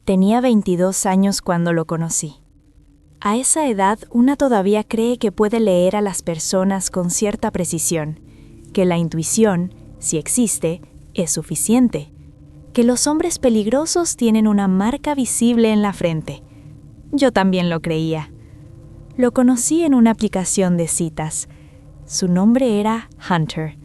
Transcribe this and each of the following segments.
Tenía 22 años cuando lo conocí. A esa edad, una todavía cree que puede leer a las personas con cierta precisión, que la intuición, si existe, es suficiente, que los hombres peligrosos tienen una marca visible en la frente. Yo también lo creía. Lo conocí en una aplicación de citas. Su nombre era Hunter.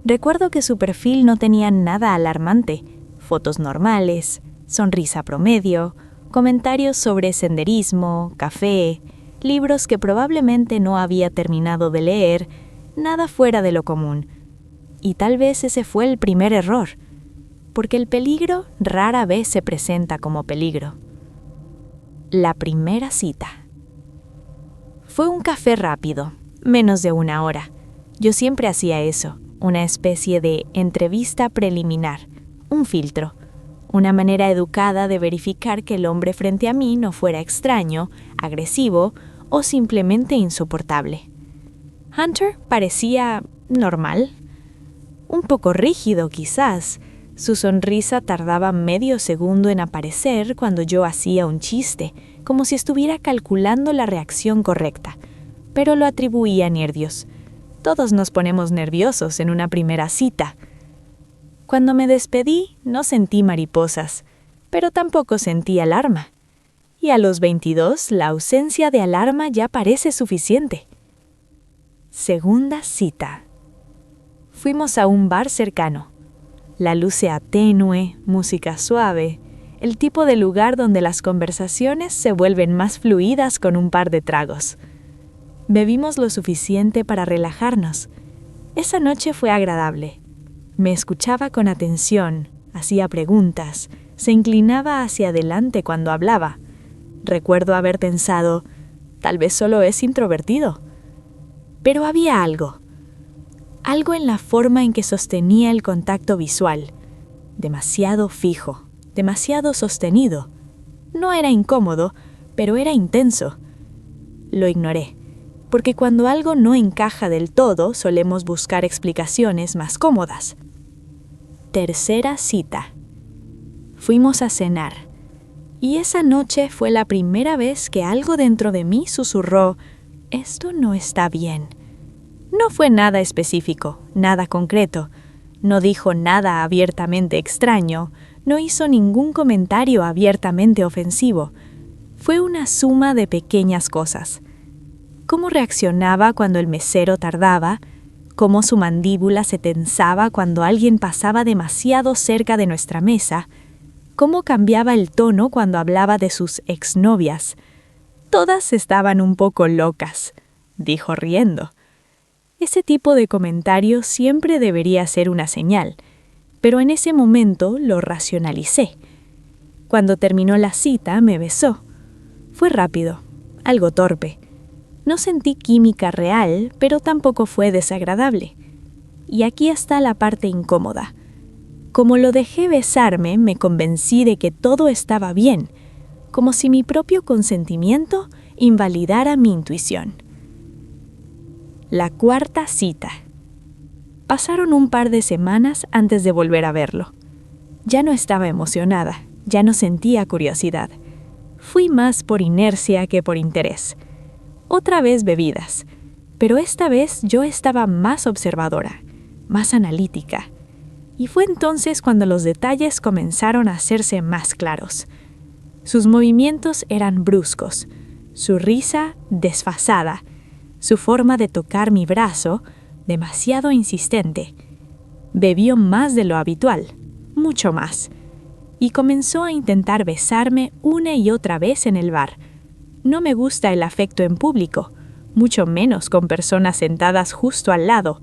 Recuerdo que su perfil no tenía nada alarmante, fotos normales, sonrisa promedio, comentarios sobre senderismo, café, libros que probablemente no había terminado de leer, nada fuera de lo común. Y tal vez ese fue el primer error, porque el peligro rara vez se presenta como peligro. La primera cita. Fue un café rápido, menos de 1 hora. Yo siempre hacía eso, una especie de entrevista preliminar, un filtro. Una manera educada de verificar que el hombre frente a mí no fuera extraño, agresivo o simplemente insoportable. Hunter parecía normal. Un poco rígido, quizás. Su sonrisa tardaba medio segundo en aparecer cuando yo hacía un chiste, como si estuviera calculando la reacción correcta, pero lo atribuía a nervios. Todos nos ponemos nerviosos en una primera cita. Cuando me despedí, no sentí mariposas, pero tampoco sentí alarma. Y a los 22, la ausencia de alarma ya parece suficiente. Segunda cita. Fuimos a un bar cercano. La luz sea tenue, música suave, el tipo de lugar donde las conversaciones se vuelven más fluidas con un par de tragos. Bebimos lo suficiente para relajarnos. Esa noche fue agradable. Me escuchaba con atención, hacía preguntas, se inclinaba hacia adelante cuando hablaba. Recuerdo haber pensado, tal vez solo es introvertido. Pero había algo en la forma en que sostenía el contacto visual. Demasiado fijo, demasiado sostenido. No era incómodo, pero era intenso. Lo ignoré, porque cuando algo no encaja del todo, solemos buscar explicaciones más cómodas. Tercera cita. Fuimos a cenar, y esa noche fue la primera vez que algo dentro de mí susurró, «Esto no está bien». No fue nada específico, nada concreto. No dijo nada abiertamente extraño, no hizo ningún comentario abiertamente ofensivo. Fue una suma de pequeñas cosas. Cómo reaccionaba cuando el mesero tardaba, cómo su mandíbula se tensaba cuando alguien pasaba demasiado cerca de nuestra mesa, cómo cambiaba el tono cuando hablaba de sus exnovias. Todas estaban un poco locas, dijo riendo. Ese tipo de comentario siempre debería ser una señal, pero en ese momento lo racionalicé. Cuando terminó la cita, me besó. Fue rápido, algo torpe. No sentí química real, pero tampoco fue desagradable. Y aquí está la parte incómoda. Como lo dejé besarme, me convencí de que todo estaba bien, como si mi propio consentimiento invalidara mi intuición. La cuarta cita. Pasaron un par de semanas antes de volver a verlo. Ya no estaba emocionada, ya no sentía curiosidad. Fui más por inercia que por interés. Otra vez bebidas, pero esta vez yo estaba más observadora, más analítica. Y fue entonces cuando los detalles comenzaron a hacerse más claros. Sus movimientos eran bruscos, su risa desfasada, su forma de tocar mi brazo demasiado insistente. Bebió más de lo habitual, mucho más, y comenzó a intentar besarme una y otra vez en el bar. No me gusta el afecto en público, mucho menos con personas sentadas justo al lado.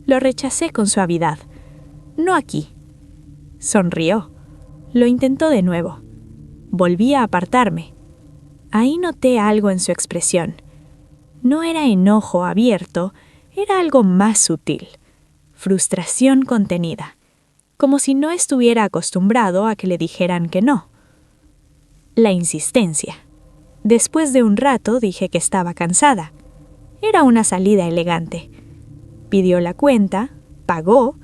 Lo rechacé con suavidad. No aquí. Sonrió. Lo intentó de nuevo. Volví a apartarme. Ahí noté algo en su expresión. No era enojo abierto, era algo más sutil. Frustración contenida. Como si no estuviera acostumbrado a que le dijeran que no. La insistencia. Después de un rato dije que estaba cansada. Era una salida elegante. Pidió la cuenta, pagó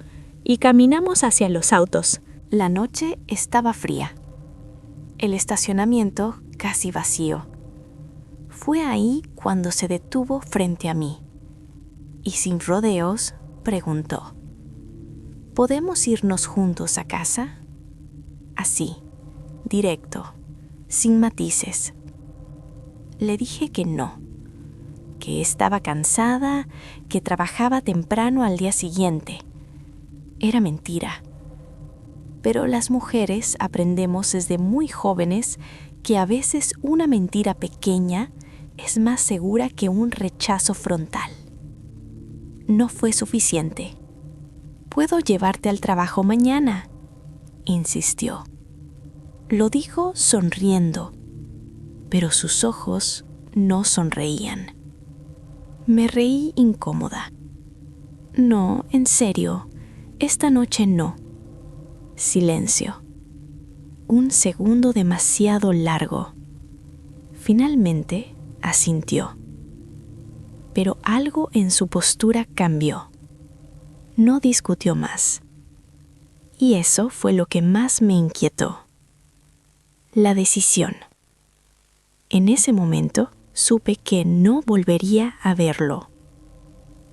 y caminamos hacia los autos. La noche estaba fría. el estacionamiento casi vacío. Fue ahí cuando se detuvo frente a mí y sin rodeos preguntó: ¿podemos irnos juntos a casa? Así, directo, sin matices. Le dije que no, que estaba cansada, que trabajaba temprano al día siguiente. Era mentira. Pero las mujeres aprendemos desde muy jóvenes que a veces una mentira pequeña es más segura que un rechazo frontal. No fue suficiente. «¿Puedo llevarte al trabajo mañana?», insistió. Lo dijo sonriendo, pero sus ojos no sonreían. Me reí incómoda. «No, en serio, esta noche no». Silencio. Un segundo demasiado largo. Finalmente asintió. Pero algo en su postura cambió. No discutió más. Y eso fue lo que más me inquietó. La decisión. En ese momento supe que no volvería a verlo.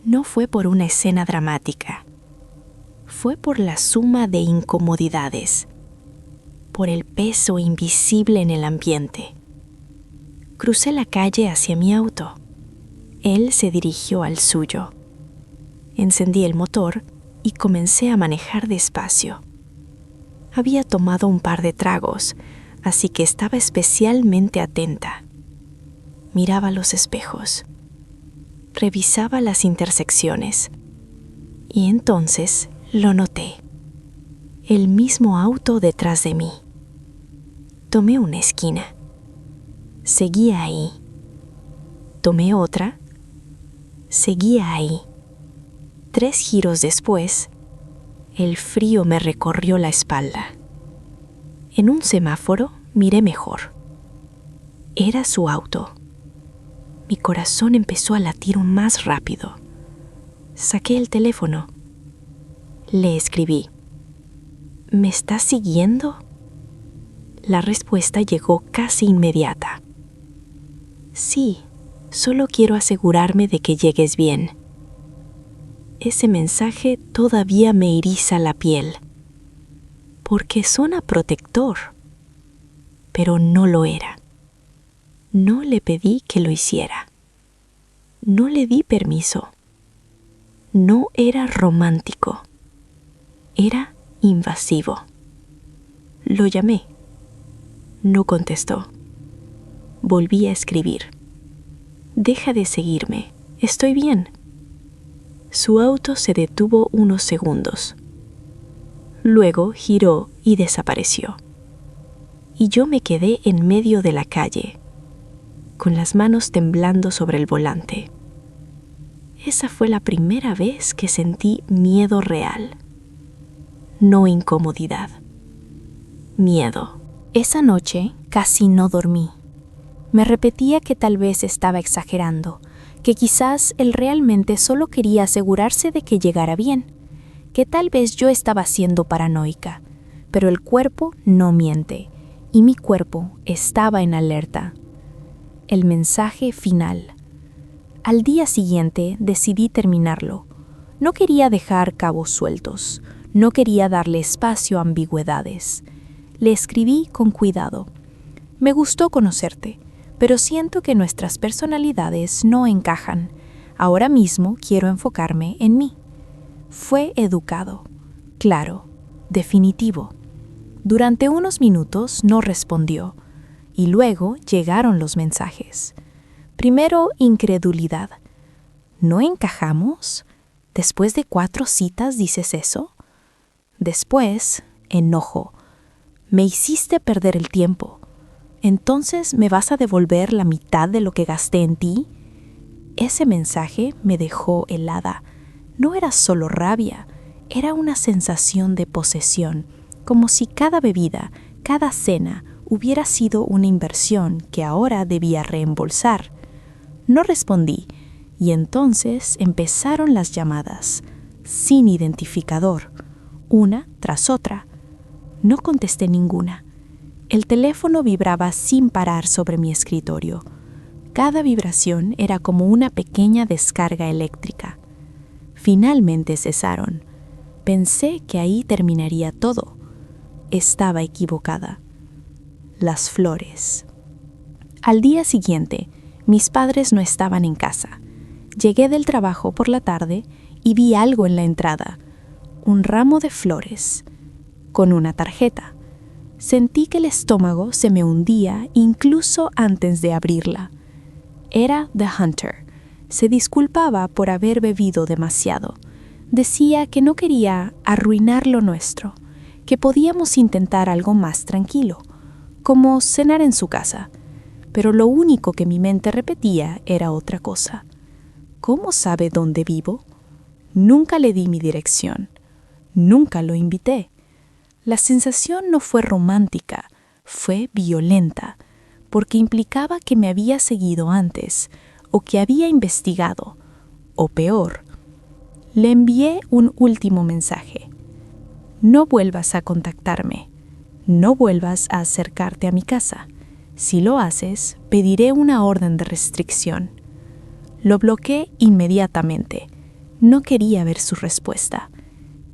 No fue por una escena dramática. Fue por la suma de incomodidades, por el peso invisible en el ambiente. Crucé la calle hacia mi auto. Él se dirigió al suyo. Encendí el motor y comencé a manejar despacio. Había tomado un par de tragos, así que estaba especialmente atenta. Miraba los espejos. Revisaba las intersecciones. Y entonces lo noté. El mismo auto detrás de mí. Tomé una esquina. Seguía ahí. Tomé otra. Seguía ahí. 3 giros después, el frío me recorrió la espalda. En un semáforo miré mejor. Era su auto. Mi corazón empezó a latir más rápido. Saqué el teléfono. Le escribí: ¿me estás siguiendo? La respuesta llegó casi inmediata. Sí, solo quiero asegurarme de que llegues bien. Ese mensaje todavía me eriza la piel, porque suena protector, pero no lo era. No le pedí que lo hiciera. No le di permiso. No era romántico. Era invasivo. Lo llamé. No contestó. Volví a escribir: deja de seguirme, estoy bien. Su auto se detuvo unos segundos. Luego giró y desapareció. Y yo me quedé en medio de la calle, con las manos temblando sobre el volante. Esa fue la primera vez que sentí miedo real. No incomodidad. Miedo. Esa noche casi no dormí. Me repetía que tal vez estaba exagerando, que quizás él realmente solo quería asegurarse de que llegara bien, que tal vez yo estaba siendo paranoica, pero el cuerpo no miente, y mi cuerpo estaba en alerta. El mensaje final. Al día siguiente decidí terminarlo. No quería dejar cabos sueltos, no quería darle espacio a ambigüedades. Le escribí con cuidado: me gustó conocerte, pero siento que nuestras personalidades no encajan. Ahora mismo quiero enfocarme en mí. Fue educado, claro, definitivo. Durante unos minutos no respondió, y luego llegaron los mensajes. Primero, incredulidad. ¿No encajamos? ¿Después de 4 citas dices eso? Después, enojo. Me hiciste perder el tiempo. ¿Entonces me vas a devolver la mitad de lo que gasté en ti? Ese mensaje me dejó helada. No era solo rabia, era una sensación de posesión, como si cada bebida, cada cena, hubiera sido una inversión que ahora debía reembolsar. No respondí, y entonces empezaron las llamadas, sin identificador, una tras otra. No contesté ninguna. El teléfono vibraba sin parar sobre mi escritorio. Cada vibración era como una pequeña descarga eléctrica. Finalmente cesaron. Pensé que ahí terminaría todo. Estaba equivocada. Las flores. Al día siguiente, mis padres no estaban en casa. Llegué del trabajo por la tarde y vi algo en la entrada. Un ramo de flores, con una tarjeta. Sentí que el estómago se me hundía incluso antes de abrirla. Era The Hunter. Se disculpaba por haber bebido demasiado. Decía que no quería arruinar lo nuestro, que podíamos intentar algo más tranquilo, como cenar en su casa. Pero lo único que mi mente repetía era otra cosa. ¿Cómo sabe dónde vivo? Nunca le di mi dirección. Nunca lo invité. La sensación no fue romántica, fue violenta, porque implicaba que me había seguido antes, o que había investigado, o peor. Le envié un último mensaje. No vuelvas a contactarme. No vuelvas a acercarte a mi casa. Si lo haces, pediré una orden de restricción. Lo bloqueé inmediatamente. No quería ver su respuesta.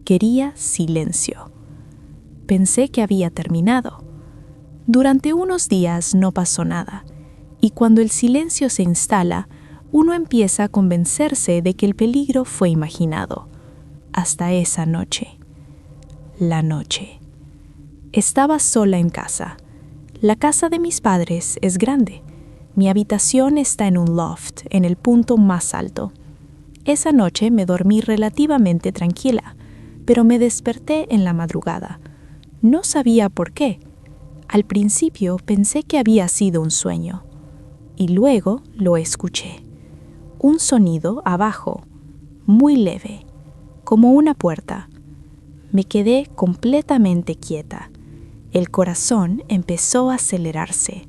Quería silencio. Pensé que había terminado. Durante unos días no pasó nada, y cuando el silencio se instala, uno empieza a convencerse de que el peligro fue imaginado. Hasta esa noche. La noche. Estaba sola en casa. La casa de mis padres es grande. Mi habitación está en un loft, en el punto más alto. Esa noche me dormí relativamente tranquila, pero me desperté en la madrugada. No sabía por qué. Al principio pensé que había sido un sueño, y luego lo escuché. Un sonido abajo, muy leve, como una puerta. Me quedé completamente quieta. El corazón empezó a acelerarse.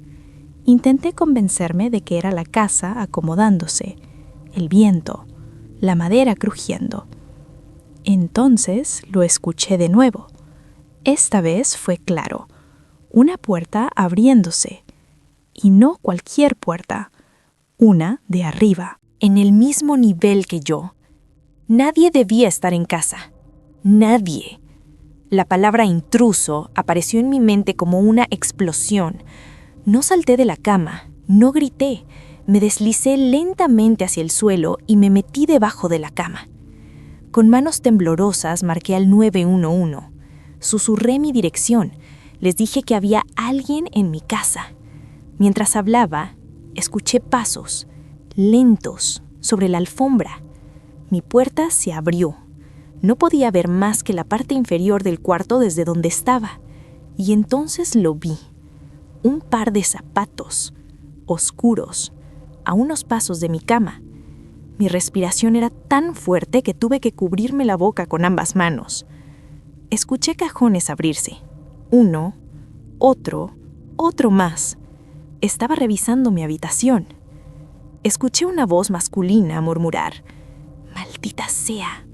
Intenté convencerme de que era la casa acomodándose, el viento, la madera crujiendo. Entonces lo escuché de nuevo. Esta vez fue claro. Una puerta abriéndose. Y no cualquier puerta. Una de arriba, en el mismo nivel que yo. Nadie debía estar en casa. Nadie. La palabra intruso apareció en mi mente como una explosión. No salté de la cama, no grité. Me deslicé lentamente hacia el suelo y me metí debajo de la cama. Con manos temblorosas marqué al 911. Susurré mi dirección. Les dije que había alguien en mi casa. Mientras hablaba, escuché pasos, lentos, sobre la alfombra. Mi puerta se abrió. No podía ver más que la parte inferior del cuarto desde donde estaba. Y entonces lo vi. Un par de zapatos, oscuros, a unos pasos de mi cama. Mi respiración era tan fuerte que tuve que cubrirme la boca con ambas manos. Escuché cajones abrirse. Uno, otro más. Estaba revisando mi habitación. Escuché una voz masculina murmurar: «Maldita sea».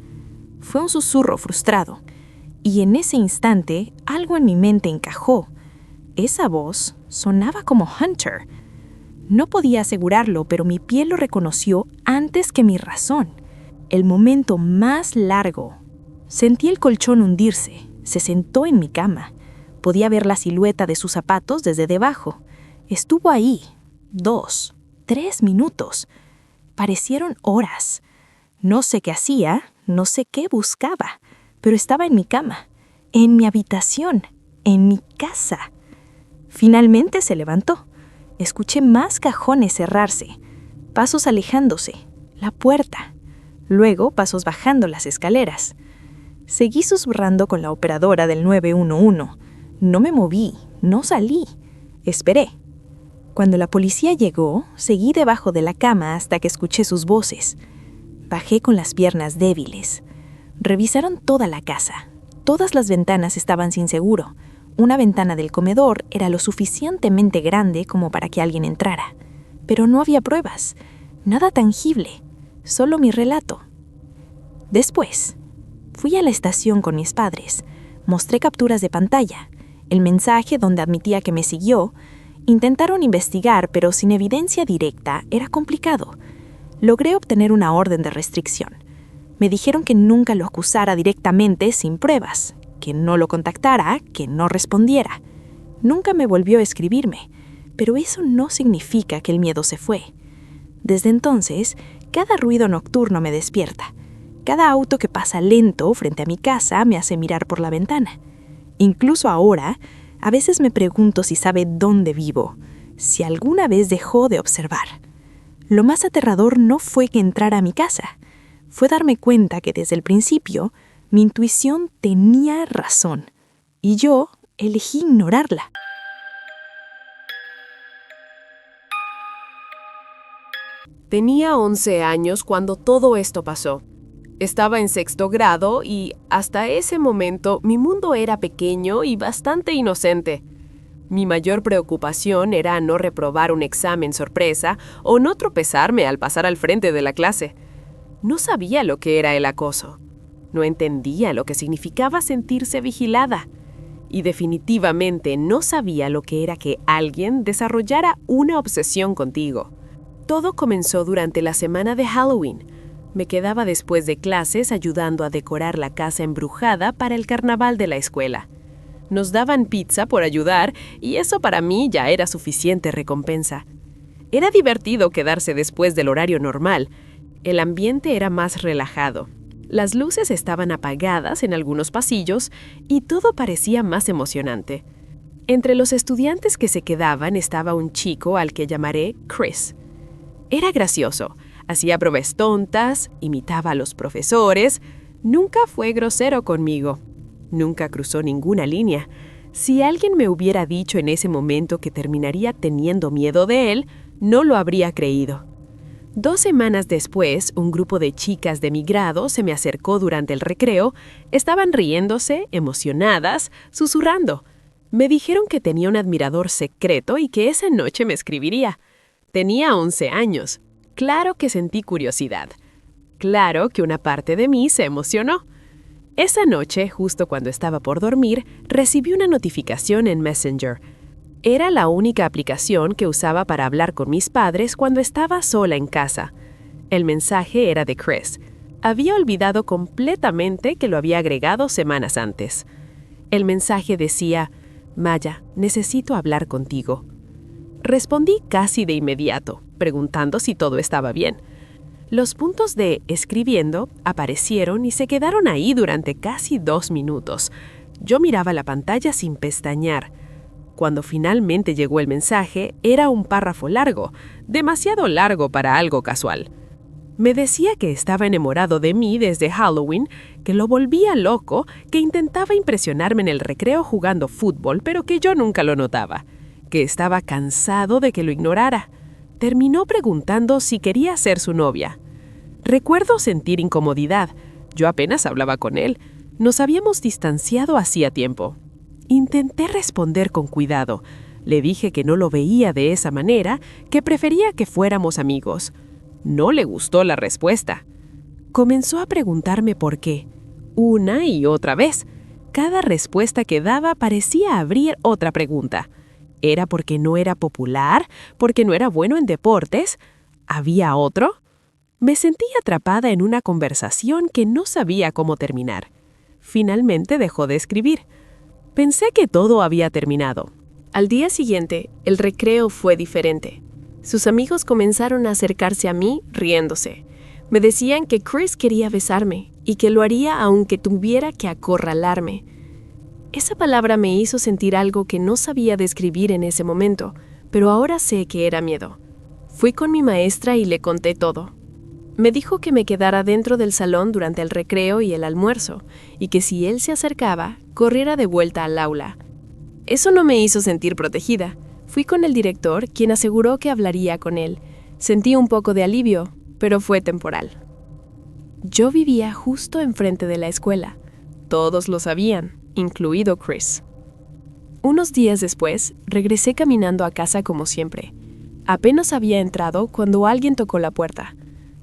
Fue un susurro frustrado, y en ese instante algo en mi mente encajó. Esa voz sonaba como Hunter. No podía asegurarlo, pero mi piel lo reconoció antes que mi razón. El momento más largo. Sentí el colchón hundirse. Se sentó en mi cama. Podía ver la silueta de sus zapatos desde debajo. Estuvo ahí 2, 3 minutos. Parecieron horas. No sé qué hacía, no sé qué buscaba, pero estaba en mi cama, en mi habitación, en mi casa. Finalmente se levantó. Escuché más cajones cerrarse, pasos alejándose, la puerta. Luego pasos bajando las escaleras. Seguí susurrando con la operadora del 911. No me moví, no salí. Esperé. Cuando la policía llegó, seguí debajo de la cama hasta que escuché sus voces. Bajé con las piernas débiles. Revisaron toda la casa. Todas las ventanas estaban sin seguro. Una ventana del comedor era lo suficientemente grande como para que alguien entrara. Pero no había pruebas. Nada tangible. Solo mi relato. Después, fui a la estación con mis padres. Mostré capturas de pantalla. el mensaje donde admitía que me siguió. Intentaron investigar, pero sin evidencia directa era complicado. Logré obtener una orden de restricción. Me dijeron que nunca lo acusara directamente sin pruebas, que no lo contactara, que no respondiera. Nunca me volvió a escribirme, pero eso no significa que el miedo se fue. Desde entonces, cada ruido nocturno me despierta. Cada auto que pasa lento frente a mi casa me hace mirar por la ventana. Incluso ahora, a veces me pregunto si sabe dónde vivo, si alguna vez dejó de observar. Lo más aterrador no fue que entrara a mi casa, fue darme cuenta que desde el principio mi intuición tenía razón y yo elegí ignorarla. Tenía 11 años cuando todo esto pasó. Estaba en 6º grado y, hasta ese momento, mi mundo era pequeño y bastante inocente. Mi mayor preocupación era no reprobar un examen sorpresa o no tropezarme al pasar al frente de la clase. No sabía lo que era el acoso. No entendía lo que significaba sentirse vigilada. Y definitivamente no sabía lo que era que alguien desarrollara una obsesión contigo. Todo comenzó durante la semana de Halloween. Me quedaba después de clases ayudando a decorar la casa embrujada para el carnaval de la escuela. Nos daban pizza por ayudar y eso para mí ya era suficiente recompensa. Era divertido quedarse después del horario normal. El ambiente era más relajado. Las luces estaban apagadas en algunos pasillos y todo parecía más emocionante. Entre los estudiantes que se quedaban estaba un chico al que llamaré Chris. Era gracioso, hacía bromas tontas, imitaba a los profesores, nunca fue grosero conmigo, nunca cruzó ninguna línea. Si alguien me hubiera dicho en ese momento que terminaría teniendo miedo de él, no lo habría creído. 2 semanas después, un grupo de chicas de mi grado se me acercó durante el recreo, estaban riéndose, emocionadas, susurrando. Me dijeron que tenía un admirador secreto y que esa noche me escribiría. Tenía 11 años. Claro que sentí curiosidad. Claro que una parte de mí se emocionó. Esa noche, justo cuando estaba por dormir, recibí una notificación en Messenger. Era la única aplicación que usaba para hablar con mis padres cuando estaba sola en casa. El mensaje era de Chris. Había olvidado completamente que lo había agregado semanas antes. El mensaje decía: «Maya, necesito hablar contigo». Respondí casi de inmediato, preguntando si todo estaba bien. Los puntos de escribiendo aparecieron y se quedaron ahí durante casi 2 minutos. Yo miraba la pantalla sin pestañear. Cuando finalmente llegó el mensaje, era un párrafo largo, demasiado largo para algo casual. Me decía que estaba enamorado de mí desde Halloween, que lo volvía loco, que intentaba impresionarme en el recreo jugando fútbol, pero que yo nunca lo notaba. Que estaba cansado de que lo ignorara. Terminó preguntando si quería ser su novia. Recuerdo sentir incomodidad. Yo apenas hablaba con él. Nos habíamos distanciado hacía tiempo. Intenté responder con cuidado. Le dije que no lo veía de esa manera, que prefería que fuéramos amigos. No le gustó la respuesta. Comenzó a preguntarme por qué. Una y otra vez. Cada respuesta que daba parecía abrir otra pregunta. ¿Era porque no era popular? ¿Porque no era bueno en deportes? ¿Había otro? Me sentí atrapada en una conversación que no sabía cómo terminar. Finalmente dejó de escribir. Pensé que todo había terminado. Al día siguiente, el recreo fue diferente. Sus amigos comenzaron a acercarse a mí riéndose. Me decían que Chris quería besarme y que lo haría aunque tuviera que acorralarme. Esa palabra me hizo sentir algo que no sabía describir en ese momento, pero ahora sé que era miedo. Fui con mi maestra y le conté todo. Me dijo que me quedara dentro del salón durante el recreo y el almuerzo, y que si él se acercaba, corriera de vuelta al aula. Eso no me hizo sentir protegida. Fui con el director, quien aseguró que hablaría con él. Sentí un poco de alivio, pero fue temporal. Yo vivía justo enfrente de la escuela. Todos lo sabían, incluido Chris. Unos días después, regresé caminando a casa como siempre. Apenas había entrado cuando alguien tocó la puerta.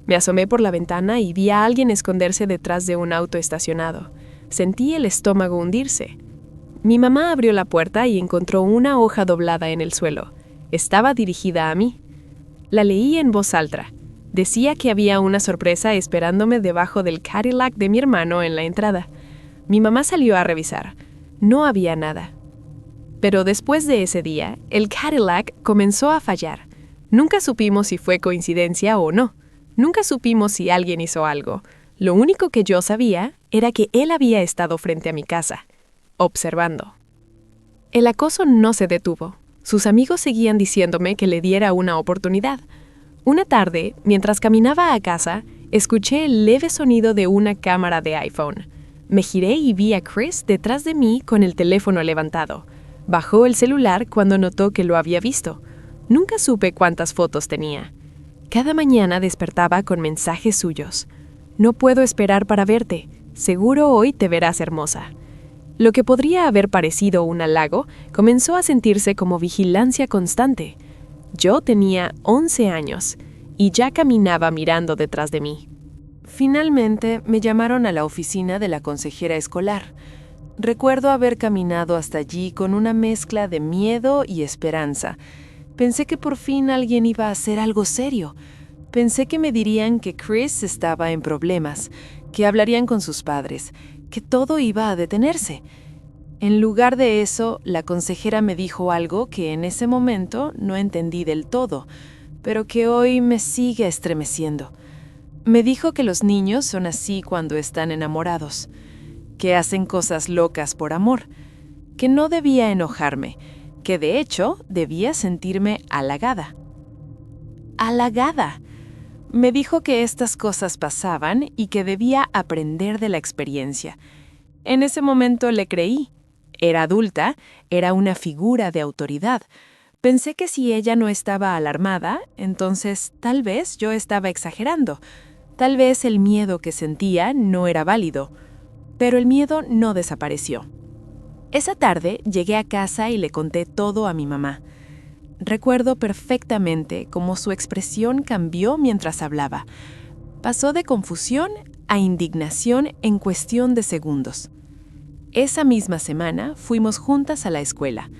Me asomé por la ventana y vi a alguien esconderse detrás de un auto estacionado. Sentí el estómago hundirse. Mi mamá abrió la puerta y encontró una hoja doblada en el suelo. Estaba dirigida a mí. La leí en voz alta. Decía que había una sorpresa esperándome debajo del Cadillac de mi hermano en la entrada. Mi mamá salió a revisar. No había nada. Pero después de ese día, el Cadillac comenzó a fallar. Nunca supimos si fue coincidencia o no. Nunca supimos si alguien hizo algo. Lo único que yo sabía era que él había estado frente a mi casa, observando. El acoso no se detuvo. Sus amigos seguían diciéndome que le diera una oportunidad. Una tarde, mientras caminaba a casa, escuché el leve sonido de una cámara de iPhone. Me giré y vi a Chris detrás de mí con el teléfono levantado. Bajó el celular cuando notó que lo había visto. Nunca supe cuántas fotos tenía. Cada mañana despertaba con mensajes suyos. No puedo esperar para verte. Seguro hoy te verás hermosa. Lo que podría haber parecido un halago comenzó a sentirse como vigilancia constante. Yo tenía 11 años y ya caminaba mirando detrás de mí. Finalmente me llamaron a la oficina de la consejera escolar. Recuerdo haber caminado hasta allí con una mezcla de miedo y esperanza. Pensé que por fin alguien iba a hacer algo serio. Pensé que me dirían que Chris estaba en problemas, que hablarían con sus padres, que todo iba a detenerse. En lugar de eso, la consejera me dijo algo que en ese momento no entendí del todo, pero que hoy me sigue estremeciendo. Me dijo que los niños son así cuando están enamorados, que hacen cosas locas por amor, que no debía enojarme, que de hecho debía sentirme halagada. ¡Halagada! Me dijo que estas cosas pasaban y que debía aprender de la experiencia. En ese momento le creí. Era adulta, era una figura de autoridad. Pensé que si ella no estaba alarmada, entonces tal vez yo estaba exagerando. Tal vez el miedo que sentía no era válido. Pero el miedo no desapareció. Esa tarde llegué a casa y le conté todo a mi mamá. Recuerdo perfectamente cómo su expresión cambió mientras hablaba. Pasó de confusión a indignación en cuestión de segundos. Esa misma semana fuimos juntas a la escuela.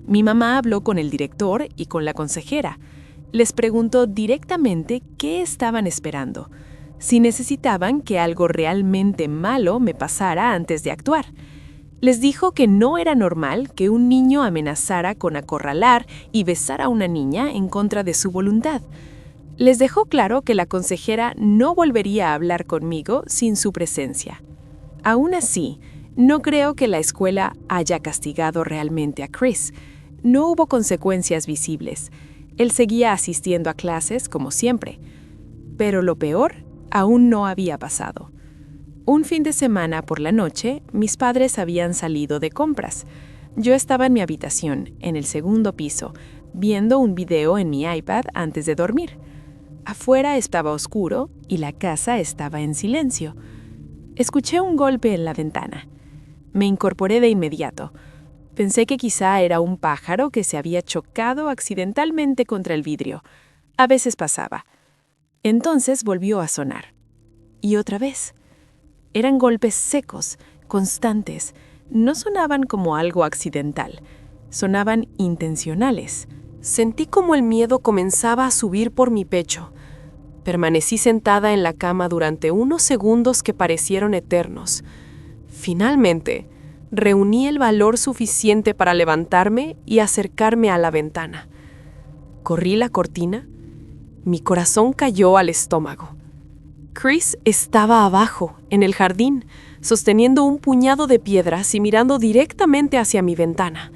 Mi mamá habló con el director y con la consejera. Les preguntó directamente qué estaban esperando, si necesitaban que algo realmente malo me pasara antes de actuar. Les dijo que no era normal que un niño amenazara con acorralar y besar a una niña en contra de su voluntad. Les dejó claro que la consejera no volvería a hablar conmigo sin su presencia. Aún así, no creo que la escuela haya castigado realmente a Chris. No hubo consecuencias visibles. Él seguía asistiendo a clases como siempre. Pero lo peor aún no había pasado. Un fin de semana por la noche, mis padres habían salido de compras. Yo estaba en mi habitación, en el segundo piso, viendo un video en mi iPad antes de dormir. Afuera estaba oscuro y la casa estaba en silencio. Escuché un golpe en la ventana. Me incorporé de inmediato. Pensé que quizá era un pájaro que se había chocado accidentalmente contra el vidrio. A veces pasaba. Entonces volvió a sonar. Y otra vez. Eran golpes secos, constantes. No sonaban como algo accidental. Sonaban intencionales. Sentí como el miedo comenzaba a subir por mi pecho. Permanecí sentada en la cama durante unos segundos que parecieron eternos. Finalmente, reuní el valor suficiente para levantarme y acercarme a la ventana. Corrí la cortina. Mi corazón cayó al estómago. Chris estaba abajo, en el jardín, sosteniendo un puñado de piedras y mirando directamente hacia mi ventana.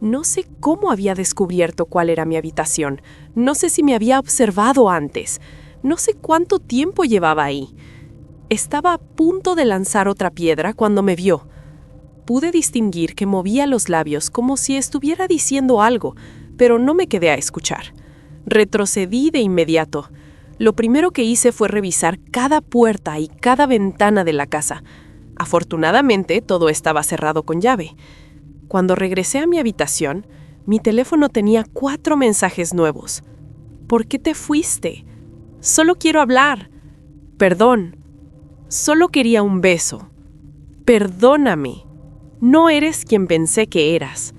No sé cómo había descubierto cuál era mi habitación. No sé si me había observado antes. No sé cuánto tiempo llevaba ahí. Estaba a punto de lanzar otra piedra cuando me vio. Pude distinguir que movía los labios como si estuviera diciendo algo, pero no me quedé a escuchar. Retrocedí de inmediato. Lo primero que hice fue revisar cada puerta y cada ventana de la casa. Afortunadamente, todo estaba cerrado con llave. Cuando regresé a mi habitación, mi teléfono tenía 4 mensajes nuevos. ¿Por qué te fuiste? Solo quiero hablar. Perdón. Solo quería un beso. Perdóname. No eres quien pensé que eras.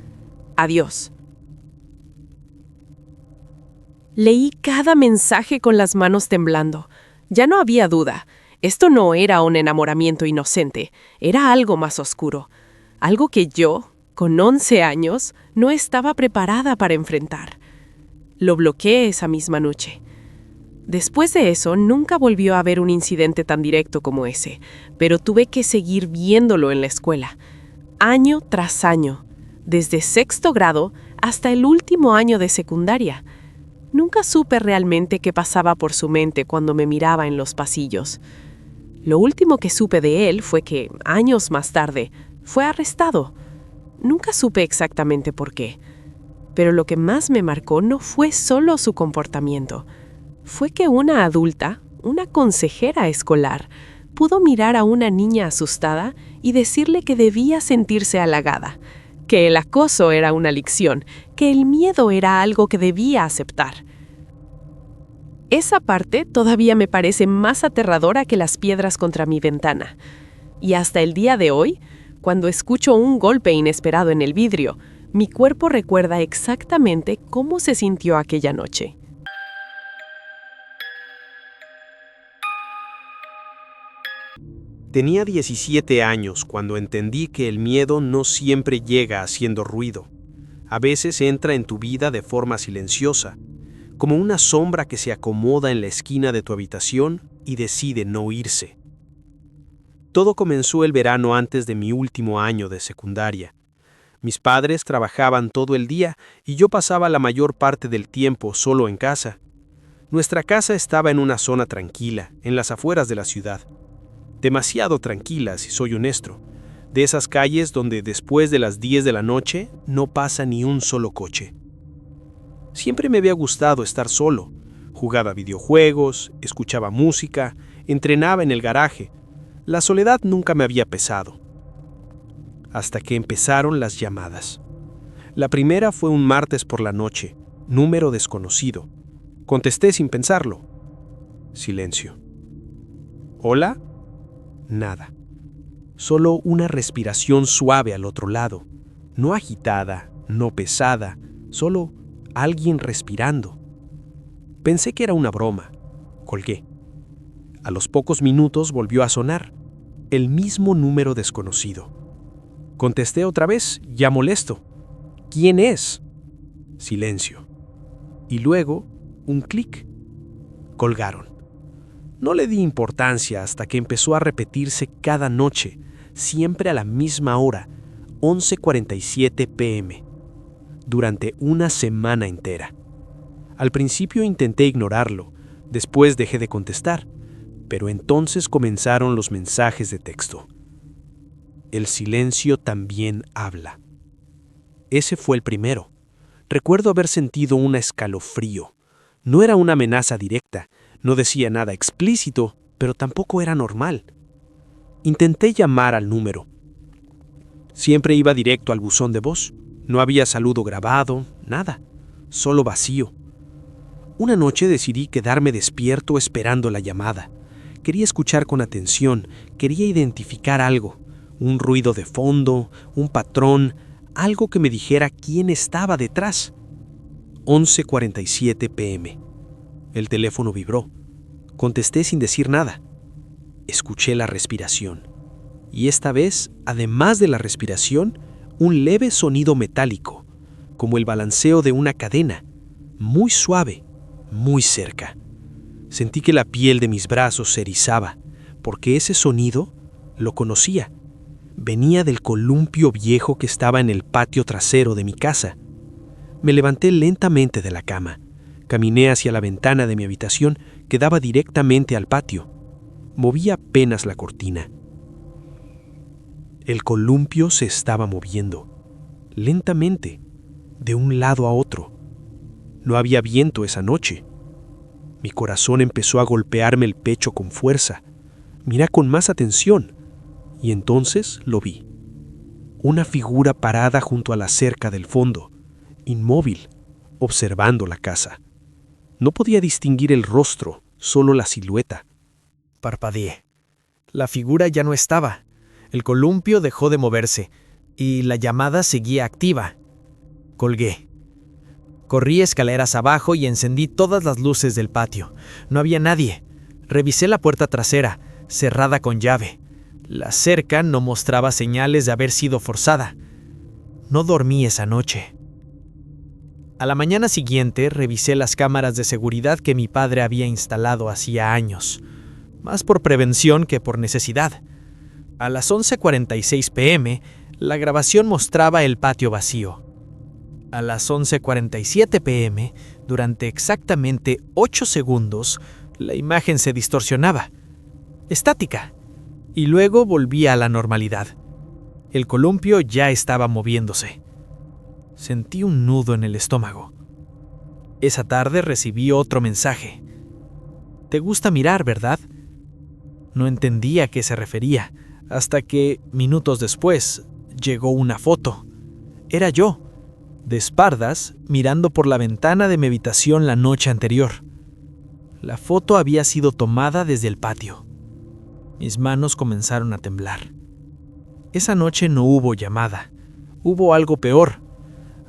Adiós. Leí cada mensaje con las manos temblando. Ya no había duda. Esto no era un enamoramiento inocente, era algo más oscuro. Algo que yo, con 11 años, no estaba preparada para enfrentar. Lo bloqueé esa misma noche. Después de eso, nunca volvió a haber un incidente tan directo como ese, pero tuve que seguir viéndolo en la escuela, año tras año, desde sexto grado hasta el último año de secundaria. Nunca supe realmente qué pasaba por su mente cuando me miraba en los pasillos. Lo último que supe de él fue que, años más tarde, fue arrestado. Nunca supe exactamente por qué. Pero lo que más me marcó no fue solo su comportamiento. Fue que una adulta, una consejera escolar, pudo mirar a una niña asustada y decirle que debía sentirse halagada, que el acoso era una lección, que el miedo era algo que debía aceptar. Esa parte todavía me parece más aterradora que las piedras contra mi ventana. Y hasta el día de hoy, cuando escucho un golpe inesperado en el vidrio, mi cuerpo recuerda exactamente cómo se sintió aquella noche. Tenía 17 años cuando entendí que el miedo no siempre llega haciendo ruido. A veces entra en tu vida de forma silenciosa, como una sombra que se acomoda en la esquina de tu habitación y decide no irse. Todo comenzó el verano antes de mi último año de secundaria. Mis padres trabajaban todo el día y yo pasaba la mayor parte del tiempo solo en casa. Nuestra casa estaba en una zona tranquila, en las afueras de la ciudad. Demasiado tranquila, si soy honesto, de esas calles donde después de las 10 de la noche no pasa ni un solo coche. Siempre me había gustado estar solo. Jugaba videojuegos, escuchaba música, entrenaba en el garaje. La soledad nunca me había pesado. Hasta que empezaron las llamadas. La primera fue un martes por la noche, número desconocido. Contesté sin pensarlo. Silencio. ¿Hola? Nada. Solo una respiración suave al otro lado. No agitada, no pesada, solo alguien respirando. Pensé que era una broma. Colgué. A los pocos minutos volvió a sonar. El mismo número desconocido. Contesté otra vez, ya molesto. ¿Quién es? Silencio. Y luego, un clic. Colgaron. No le di importancia hasta que empezó a repetirse cada noche, siempre a la misma hora, 11:47 p.m., durante una semana entera. Al principio intenté ignorarlo, después dejé de contestar, pero entonces comenzaron los mensajes de texto. El silencio también habla. Ese fue el primero. Recuerdo haber sentido un escalofrío. No era una amenaza directa, no decía nada explícito, pero tampoco era normal. Intenté llamar al número. Siempre iba directo al buzón de voz. No había saludo grabado, nada, solo vacío. Una noche decidí quedarme despierto esperando la llamada. Quería escuchar con atención, quería identificar algo, un ruido de fondo, un patrón, algo que me dijera quién estaba detrás. 11:47 p.m. El teléfono vibró. Contesté sin decir nada. Escuché la respiración. Y esta vez, además de la respiración, un leve sonido metálico, como el balanceo de una cadena, muy suave, muy cerca. Sentí que la piel de mis brazos se erizaba, porque ese sonido lo conocía. Venía del columpio viejo que estaba en el patio trasero de mi casa. Me levanté lentamente de la cama. Caminé hacia la ventana de mi habitación que daba directamente al patio. Moví apenas la cortina. El columpio se estaba moviendo, lentamente, de un lado a otro. No había viento esa noche. Mi corazón empezó a golpearme el pecho con fuerza. Miré con más atención, y entonces lo vi. Una figura parada junto a la cerca del fondo, inmóvil, observando la casa. No podía distinguir el rostro, solo la silueta. Parpadeé. La figura ya no estaba. El columpio dejó de moverse, y la llamada seguía activa. Colgué. Corrí escaleras abajo y encendí todas las luces del patio. No había nadie. Revisé la puerta trasera, cerrada con llave. La cerca no mostraba señales de haber sido forzada. No dormí esa noche. A la mañana siguiente revisé las cámaras de seguridad que mi padre había instalado hacía años, más por prevención que por necesidad. A las 11:46 p.m., la grabación mostraba el patio vacío. A las 11:47 p.m., durante exactamente 8 segundos, la imagen se distorsionaba, estática, y luego volvía a la normalidad. El columpio ya estaba moviéndose. Sentí un nudo en el estómago. Esa tarde recibí otro mensaje. «Te gusta mirar, ¿verdad?». No entendía a qué se refería, hasta que, minutos después, llegó una foto. Era yo, de espaldas, mirando por la ventana de mi habitación la noche anterior. La foto había sido tomada desde el patio. Mis manos comenzaron a temblar. Esa noche no hubo llamada. Hubo algo peor.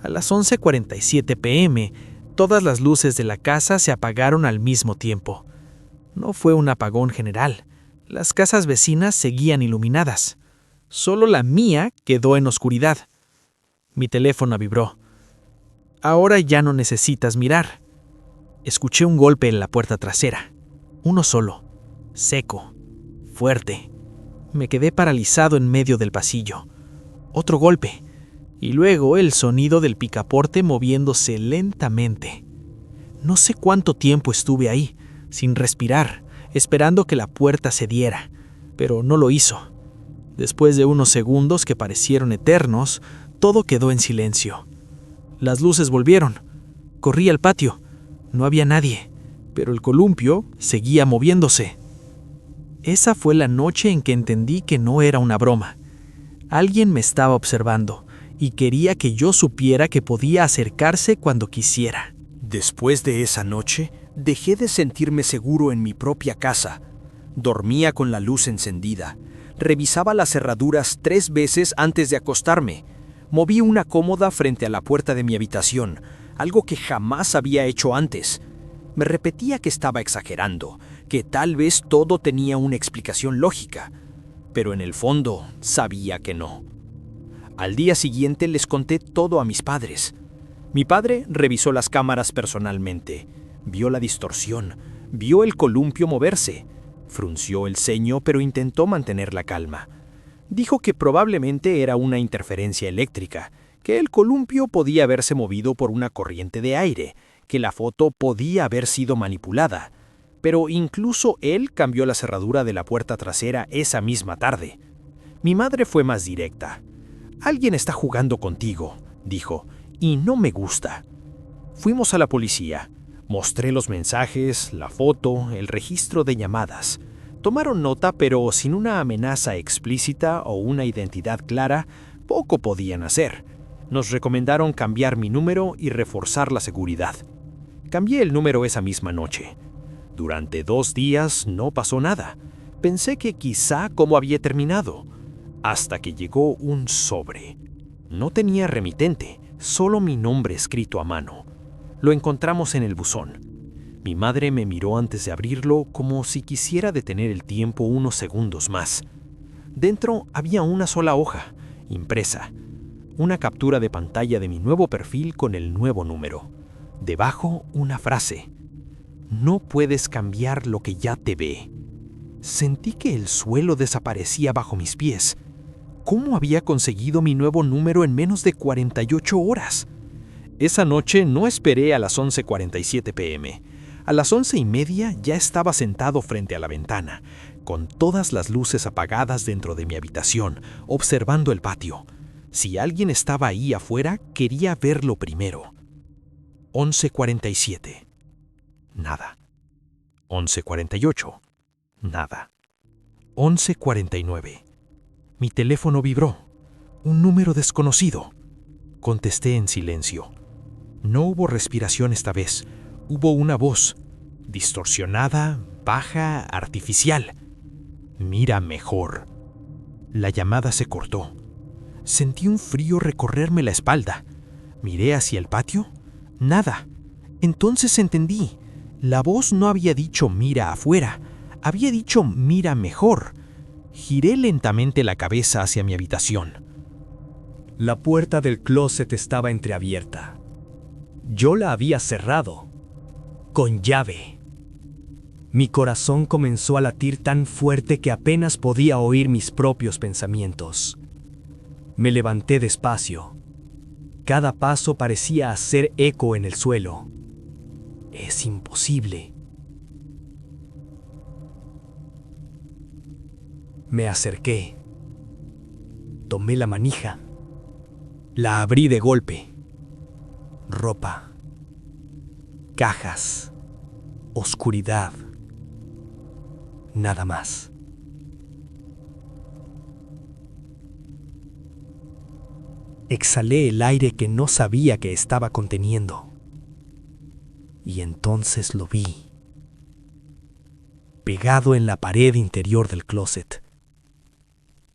A las 11:47 p.m., todas las luces de la casa se apagaron al mismo tiempo. No fue un apagón general. Las casas vecinas seguían iluminadas. Solo la mía quedó en oscuridad. Mi teléfono vibró. «Ahora ya no necesitas mirar». Escuché un golpe en la puerta trasera. Uno solo, seco, fuerte. Me quedé paralizado en medio del pasillo. Otro golpe, y luego el sonido del picaporte moviéndose lentamente. No sé cuánto tiempo estuve ahí, sin respirar, esperando que la puerta cediera, pero no lo hizo. Después de unos segundos que parecieron eternos, todo quedó en silencio. Las luces volvieron. Corrí al patio. No había nadie, pero el columpio seguía moviéndose. Esa fue la noche en que entendí que no era una broma. Alguien me estaba observando y quería que yo supiera que podía acercarse cuando quisiera. Después de esa noche, dejé de sentirme seguro en mi propia casa. Dormía con la luz encendida. Revisaba las cerraduras 3 veces antes de acostarme. Moví una cómoda frente a la puerta de mi habitación, algo que jamás había hecho antes. Me repetía que estaba exagerando, que tal vez todo tenía una explicación lógica, pero en el fondo sabía que no. Al día siguiente les conté todo a mis padres. Mi padre revisó las cámaras personalmente, vio la distorsión, vio el columpio moverse, frunció el ceño pero intentó mantener la calma. Dijo que probablemente era una interferencia eléctrica, que el columpio podía haberse movido por una corriente de aire, que la foto podía haber sido manipulada, pero incluso él cambió la cerradura de la puerta trasera esa misma tarde. Mi madre fue más directa. «Alguien está jugando contigo», dijo, «y no me gusta». Fuimos a la policía. Mostré los mensajes, la foto, el registro de llamadas. Tomaron nota, pero sin una amenaza explícita o una identidad clara, poco podían hacer. Nos recomendaron cambiar mi número y reforzar la seguridad. Cambié el número esa misma noche. Durante 2 días no pasó nada. Pensé que quizá como había terminado. Hasta que llegó un sobre. No tenía remitente, solo mi nombre escrito a mano. Lo encontramos en el buzón. Mi madre me miró antes de abrirlo como si quisiera detener el tiempo unos segundos más. Dentro había una sola hoja, impresa. Una captura de pantalla de mi nuevo perfil con el nuevo número. Debajo una frase. «No puedes cambiar lo que ya te ve». Sentí que el suelo desaparecía bajo mis pies. ¿Cómo había conseguido mi nuevo número en menos de 48 horas? Esa noche no esperé a las 11:47 p.m. A las 11:30 ya estaba sentado frente a la ventana, con todas las luces apagadas dentro de mi habitación, observando el patio. Si alguien estaba ahí afuera, quería verlo primero. 11:47. Nada. 11:48. Nada. 11:49. Mi teléfono vibró. Un número desconocido. Contesté en silencio. No hubo respiración esta vez. Hubo una voz, distorsionada, baja, artificial. «Mira mejor». La llamada se cortó. Sentí un frío recorrerme la espalda. Miré hacia el patio. Nada. Entonces entendí. La voz no había dicho mira afuera, había dicho mira mejor. Giré lentamente la cabeza hacia mi habitación. La puerta del closet estaba entreabierta. Yo la había cerrado, con llave. Mi corazón comenzó a latir tan fuerte que apenas podía oír mis propios pensamientos. Me levanté despacio. Cada paso parecía hacer eco en el suelo. Es imposible. Me acerqué. Tomé la manija. La abrí de golpe. Ropa. Cajas. Oscuridad. Nada más. Exhalé el aire que no sabía que estaba conteniendo. Y entonces lo vi. Pegado en la pared interior del closet.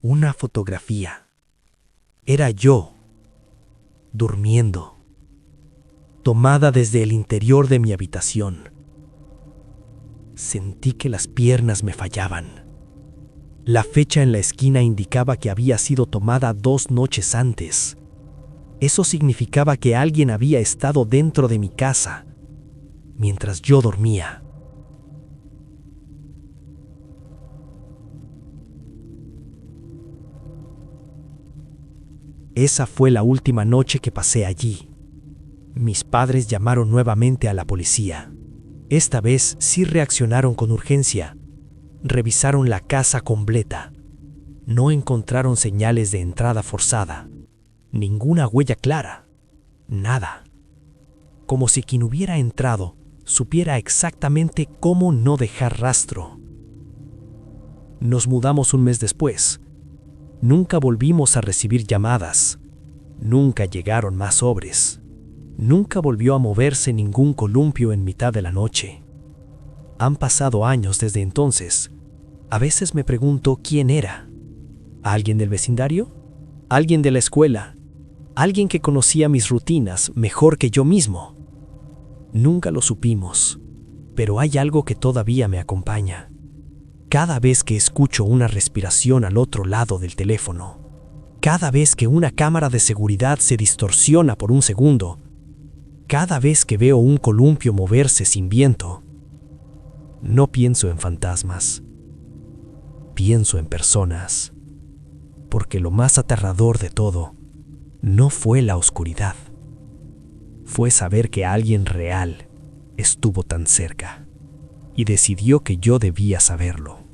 Una fotografía. Era yo, durmiendo, tomada desde el interior de mi habitación. Sentí que las piernas me fallaban. La fecha en la esquina indicaba que había sido tomada 2 noches antes. Eso significaba que alguien había estado dentro de mi casa, mientras yo dormía. Esa fue la última noche que pasé allí. Mis padres llamaron nuevamente a la policía. Esta vez sí reaccionaron con urgencia. Revisaron la casa completa. No encontraron señales de entrada forzada. Ninguna huella clara. Nada. Como si quien hubiera entrado supiera exactamente cómo no dejar rastro. Nos mudamos un mes después. Nunca volvimos a recibir llamadas. Nunca llegaron más sobres. Nunca volvió a moverse ningún columpio en mitad de la noche. Han pasado años desde entonces. A veces me pregunto quién era. ¿Alguien del vecindario? ¿Alguien de la escuela? ¿Alguien que conocía mis rutinas mejor que yo mismo? Nunca lo supimos, pero hay algo que todavía me acompaña. Cada vez que escucho una respiración al otro lado del teléfono, cada vez que una cámara de seguridad se distorsiona por un segundo, cada vez que veo un columpio moverse sin viento, no pienso en fantasmas, pienso en personas, porque lo más aterrador de todo no fue la oscuridad, fue saber que alguien real estuvo tan cerca y decidió que yo debía saberlo.